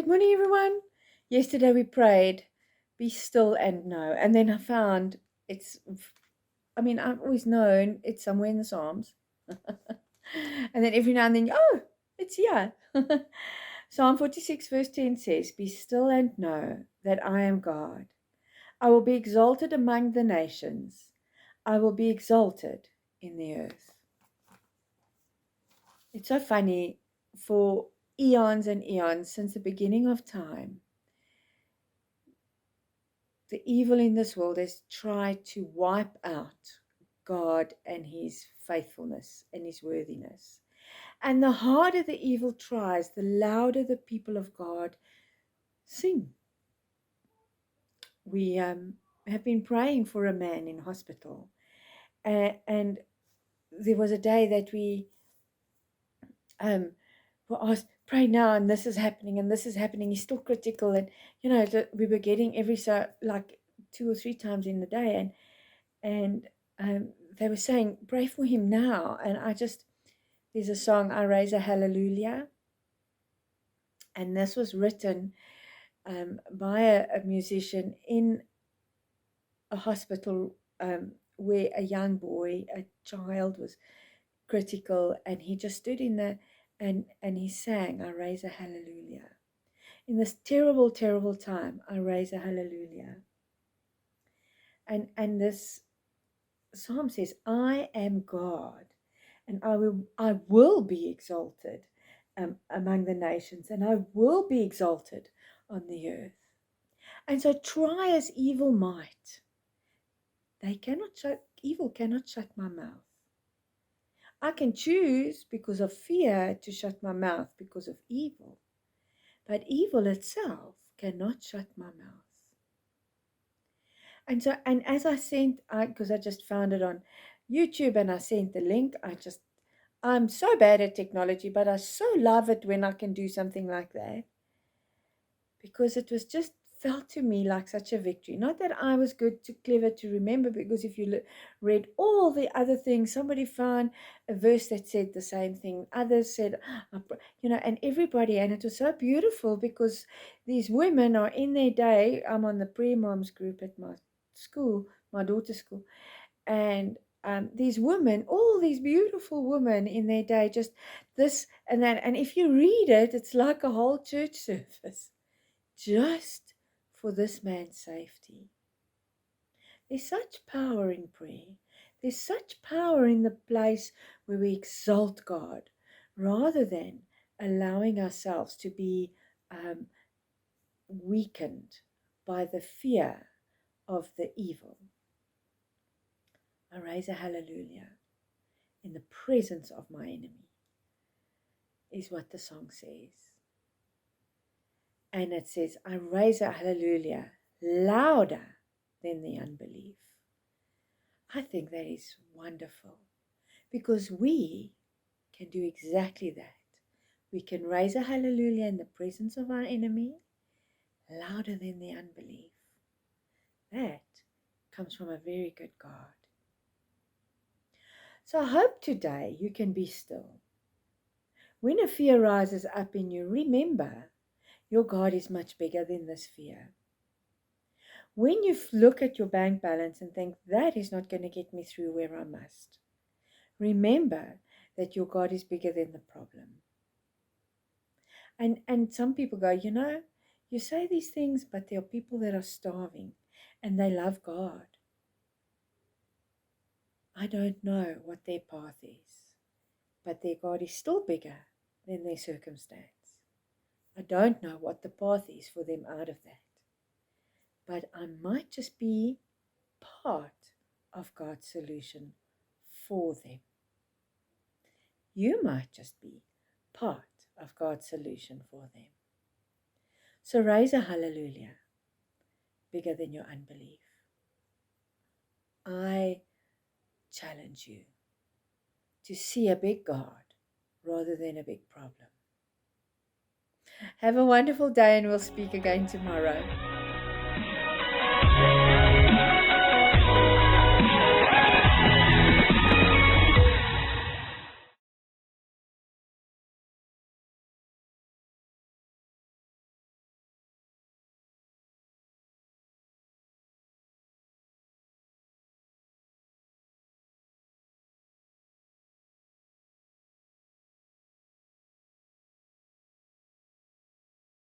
Good morning, everyone. Yesterday we prayed, be still and know. And then I found I've always known it's somewhere in the Psalms. And then every now and then, it's here. Psalm 46, verse 10 says, be still and know that I am God. I will be exalted among the nations. I will be exalted in the earth. It's so funny, for eons and eons, since the beginning of time, the evil in this world has tried to wipe out God and his faithfulness and his worthiness. And the harder the evil tries, the louder the people of God sing. We have been praying for a man in hospital. And there was a day that we were asked, pray now, and this is happening, and this is happening. He's still critical. And, we were getting every so, like 2 or 3 times in the day. And they were saying, pray for him now. And there's a song, I Raise a Hallelujah. And this was written by a musician in a hospital where a young boy, a child, was critical. And he just stood in there and he sang, I raise a hallelujah. In this terrible, terrible time, I raise a hallelujah. And this psalm says, I am God, and I will be exalted among the nations, and I will be exalted on the earth. And so try as evil might, evil cannot shut my mouth. I can choose because of fear to shut my mouth because of evil, but evil itself cannot shut my mouth. And so, and as because I just found it on YouTube and I sent the link, I'm so bad at technology, but I so love it when I can do something like that, because it was just felt to me like such a victory. Not that I was clever to remember, because if you read all the other things, somebody found a verse that said the same thing. Others said, and everybody, and it was so beautiful because these women are in their day. I'm on the prayer moms group at my school, my daughter's school, and these women, all these beautiful women in their day, just this and that. And if you read it, it's like a whole church service just for this man's safety. There's such power in prayer. There's such power in the place where we exalt God rather than allowing ourselves to be weakened by the fear of the evil. I raise a hallelujah in the presence of my enemy, is what the song says. And it says, I raise a hallelujah louder than the unbelief. I think that is wonderful, because we can do exactly that. We can raise a hallelujah in the presence of our enemy louder than the unbelief. That comes from a very good God. So I hope today you can be still. When a fear rises up in you, remember your God is much bigger than this fear. When you look at your bank balance and think, that is not going to get me through where I must, remember that your God is bigger than the problem. And some people go, you say these things, but there are people that are starving and they love God. I don't know what their path is, but their God is still bigger than their circumstance. I don't know what the path is for them out of that, but I might just be part of God's solution for them. You might just be part of God's solution for them. So raise a hallelujah bigger than your unbelief. I challenge you to see a big God rather than a big problem. Have a wonderful day, and we'll speak again tomorrow.